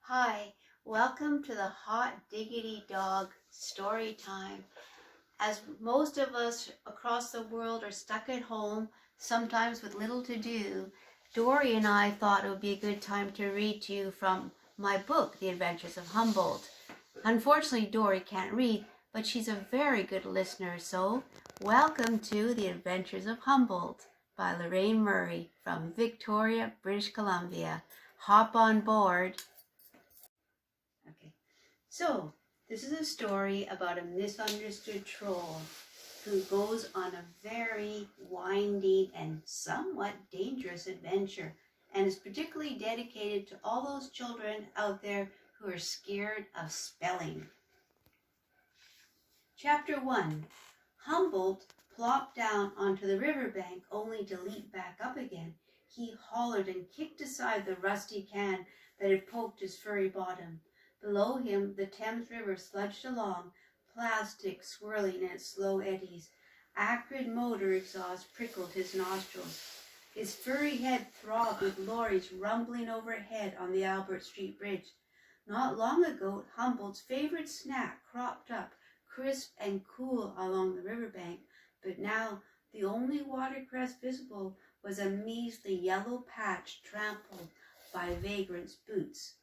Hi, welcome to the Hot Diggity Dog story time. As most of us across the world are stuck at home, sometimes with little to do, Dory and I thought it would be a good time to read to you from my book, The Adventures of Humboldt. Unfortunately, Dory can't read, but she's a very good listener, so welcome to The Adventures of Humboldt by Lorraine Murray from Victoria, British Columbia. Hop on board. Okay, so this is a story about a misunderstood troll who goes on a very winding and somewhat dangerous adventure, and is particularly dedicated to all those children out there who are scared of spelling. Chapter 1. Humboldt plopped down onto the riverbank only to leap back up again. He hollered and kicked aside the rusty can that had poked his furry bottom. Below him, the Thames River sludged along, plastic swirling in its slow eddies. Acrid motor exhaust prickled his nostrils. His furry head throbbed with lorries rumbling overhead on the Albert Street Bridge. Not long ago, Humboldt's favorite snack cropped up, crisp and cool along the riverbank, but now the only watercress visible was a measly yellow patch trampled by vagrants' boots.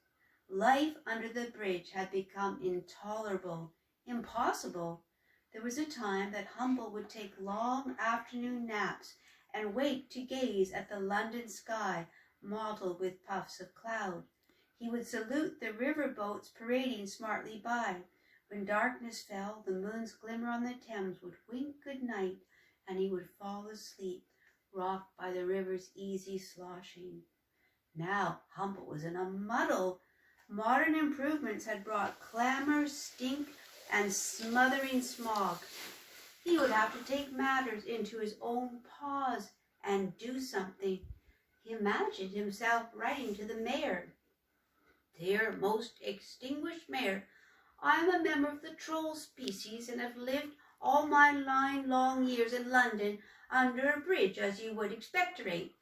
Life under the bridge had become intolerable, impossible. There was a time that Humboldt would take long afternoon naps and wake to gaze at the London sky mottled with puffs of cloud. He would salute the river boats parading smartly by. When darkness fell, the moon's glimmer on the Thames would wink good night, and he would fall asleep, rocked by the river's easy sloshing. Now Humboldt was in a muddle. Modern improvements had brought clamor, stink, and smothering smog. He would have to take matters into his own paws and do something. He imagined himself writing to the mayor. "Dear most extinguished mayor, I am a member of the troll species and have lived all my 9 long years in London under a bridge, as you would expectorate.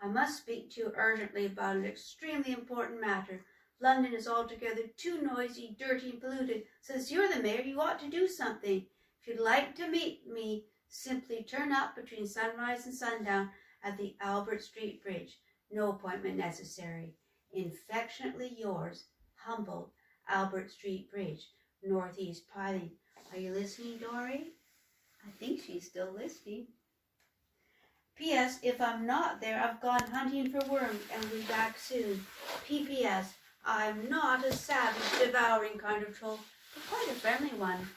I must speak to you urgently about an extremely important matter. London is altogether too noisy, dirty, and polluted. Since you're the mayor, you ought to do something. If you'd like to meet me, simply turn up between sunrise and sundown at the Albert Street Bridge. No appointment necessary. Affectionately yours, Humboldt, Albert Street Bridge, Northeast Piling." Are you listening, Dory? I think she's still listening. P.S. If I'm not there, I've gone hunting for worms and will be back soon. P.P.S. I'm not a savage, devouring kind of troll, but quite a friendly one.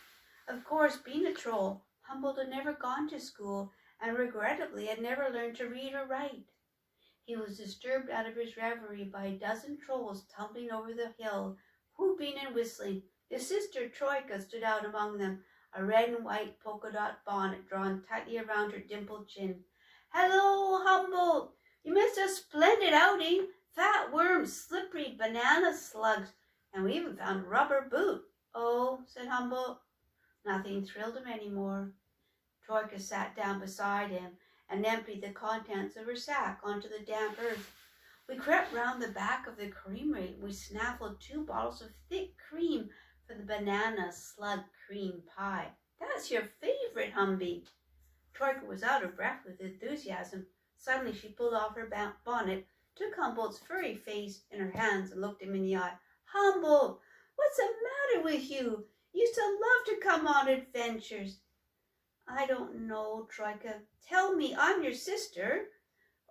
Of course, being a troll, Humboldt had never gone to school and regrettably had never learned to read or write. He was disturbed out of his reverie by a dozen trolls tumbling over the hill, whooping and whistling. His sister Troika stood out among them, a red and white polka dot bonnet drawn tightly around her dimpled chin. "Hello, Humboldt! You missed a splendid outing. Fat worms, slippery banana slugs, and we even found a rubber boot." "Oh," said Humboldt. Nothing thrilled him any more. Troika sat down beside him and emptied the contents of her sack onto the damp earth. "We crept round the back of the creamery and we snaffled 2 bottles of thick cream for the banana slug cream pie. That's your favorite, Humby." Troika was out of breath with enthusiasm. Suddenly she pulled off her bonnet, took Humboldt's furry face in her hands, and looked him in the eye. "Humboldt, what's the matter with you? You used to love to come on adventures." "I don't know, Troika. Tell me, I'm your sister."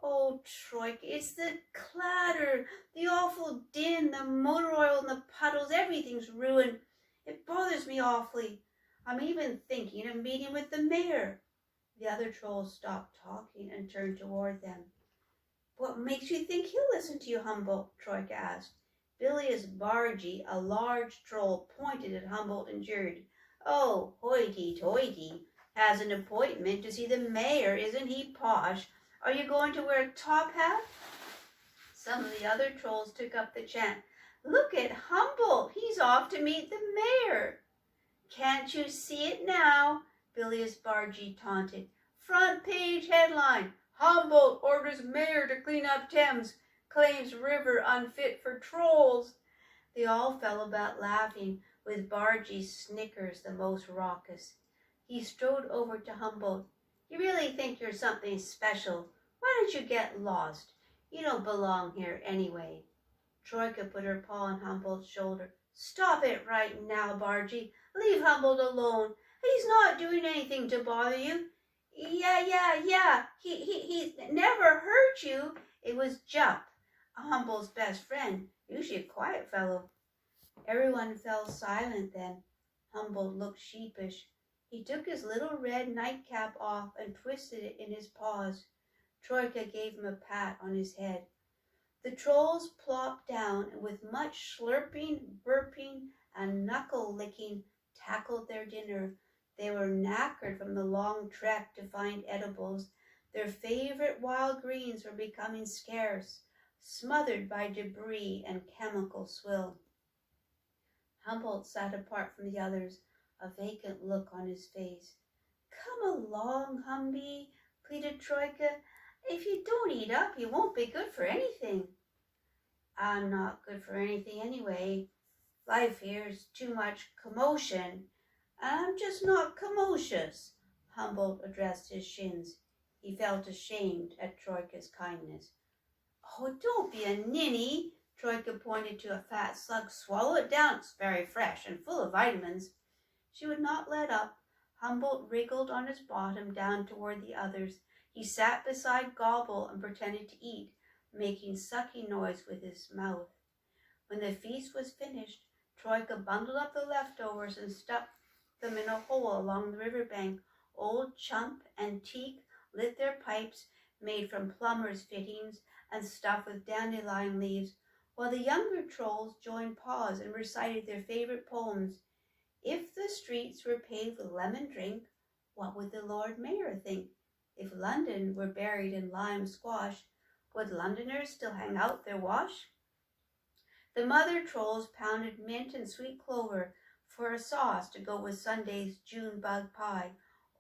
"Oh, Troika, it's the clatter, the awful din, the motor oil and the puddles. Everything's ruined. It bothers me awfully. I'm even thinking of meeting with the mayor." The other trolls stopped talking and turned toward them. "What makes you think he'll listen to you, Humboldt?" Troika asked. Bilious Bargy, a large troll, pointed at Humboldt and jeered. "Oh, hoity-toity. Has an appointment to see the mayor. Isn't he posh? Are you going to wear a top hat?" Some of the other trolls took up the chant. "Look at Humboldt. He's off to meet the mayor." "Can't you see it now?" Bilious Bargy taunted. "Front page headline. Humboldt orders mayor to clean up Thames. Claims river unfit for trolls." They all fell about laughing, with Bargy's snickers the most raucous. He strode over to Humboldt. You really think you're something special? Why don't you get lost? You don't belong here anyway. Troika put her paw on Humboldt's shoulder. Stop it right now, Bargy. Leave Humboldt alone. He's not doing anything to bother you. Yeah. He never hurt you. It was Jup, Humboldt's best friend, usually a quiet fellow. Everyone fell silent then. Humboldt looked sheepish. He took his little red nightcap off and twisted it in his paws. Troika gave him a pat on his head. The trolls plopped down and with much slurping, burping, and knuckle-licking tackled their dinner. They were knackered from the long trek to find edibles. Their favorite wild greens were becoming scarce, smothered by debris and chemical swill. Humboldt sat apart from the others, a vacant look on his face. Come along, Humby, pleaded Troika. If you don't eat up, you won't be good for anything. I'm not good for anything anyway. Life here's too much commotion. I'm just not commocious. Humboldt addressed his shins. He felt ashamed at Troika's kindness. Oh, don't be a ninny. Troika pointed to a fat slug. Swallow it down. It's very fresh and full of vitamins. She would not let up. Humboldt wriggled on his bottom down toward the others. He sat beside Gobble and pretended to eat, making sucking noise with his mouth. When the feast was finished, Troika bundled up the leftovers and stuffed them in a hole along the river bank. Old Chump and Teak lit their pipes, made from plumber's fittings and stuffed with dandelion leaves, while the younger trolls joined paws and recited their favorite poems. If the streets were paved with lemon drink, what would the Lord Mayor think? If London were buried in lime squash, would Londoners still hang out their wash? The mother trolls pounded mint and sweet clover for a sauce to go with Sunday's June bug pie.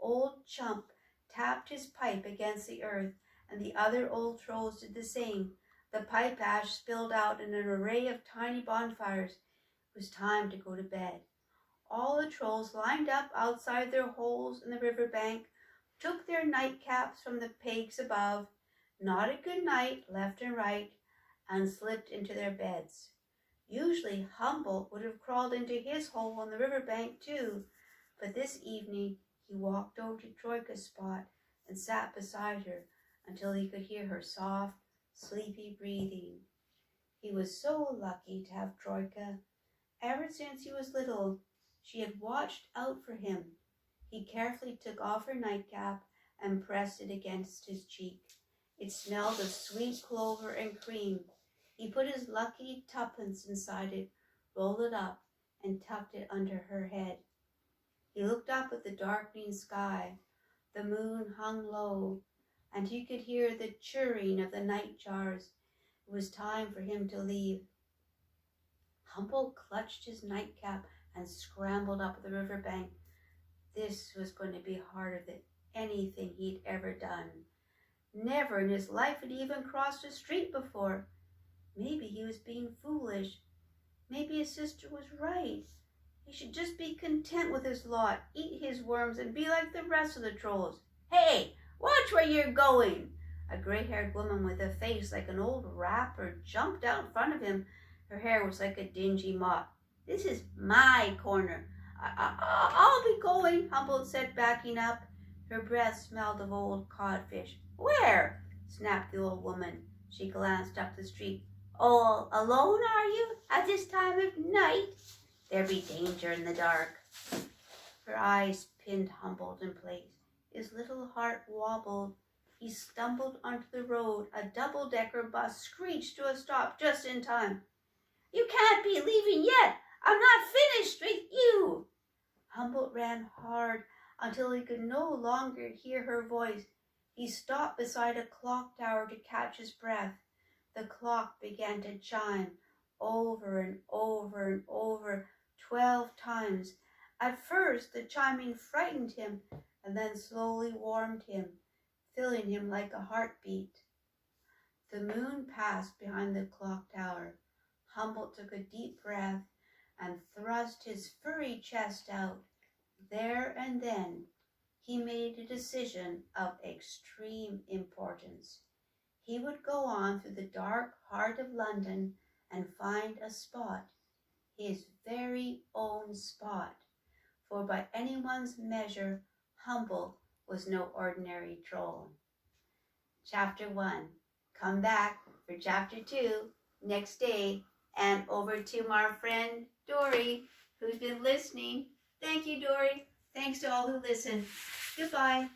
Old Chump tapped his pipe against the earth, and the other old trolls did the same. The pipe ash spilled out in an array of tiny bonfires. It was time to go to bed. All the trolls lined up outside their holes in the river bank, took their nightcaps from the pegs above, nodded good night left and right, and slipped into their beds. Usually Humboldt would have crawled into his hole on the river bank too, but this evening he walked over to Troika's spot and sat beside her until he could hear her soft, sleepy breathing. He was so lucky to have Troika. Ever since he was little, she had watched out for him. He carefully took off her nightcap and pressed it against his cheek. It smelled of sweet clover and cream. He put his lucky tuppence inside it, rolled it up, and tucked it under her head. He looked up at the darkening sky. The moon hung low, and he could hear the chirring of the night jars. It was time for him to leave. Humboldt clutched his nightcap and scrambled up the river bank. This was going to be harder than anything he'd ever done. Never in his life had he even crossed a street before. Maybe he was being foolish. Maybe his sister was right. He should just be content with his lot, eat his worms, and be like the rest of the trolls. Hey, watch where you're going! A gray-haired woman with a face like an old rapper jumped out in front of him. Her hair was like a dingy mop. This is my corner. I'll be going, Humboldt said, backing up. Her breath smelled of old codfish. Where? Snapped the old woman. She glanced up the street. All alone, are you, at this time of night? There be danger in the dark. Her eyes pinned Humboldt in place. His little heart wobbled. He stumbled onto the road. A double-decker bus screeched to a stop just in time. You can't be leaving yet. I'm not finished with you. Humboldt ran hard until he could no longer hear her voice. He stopped beside a clock tower to catch his breath. The clock began to chime over and over and over 12 times. At first, the chiming frightened him and then slowly warmed him, filling him like a heartbeat. The moon passed behind the clock tower. Humboldt took a deep breath and thrust his furry chest out. There and then, he made a decision of extreme importance. He would go on through the dark heart of London and find a spot, his very own spot, for by anyone's measure, Humboldt was no ordinary troll. Chapter 1. Come back for Chapter 2 next day, and over to my friend Dory, who's been listening. Thank you, Dory. Thanks to all who listened. Goodbye.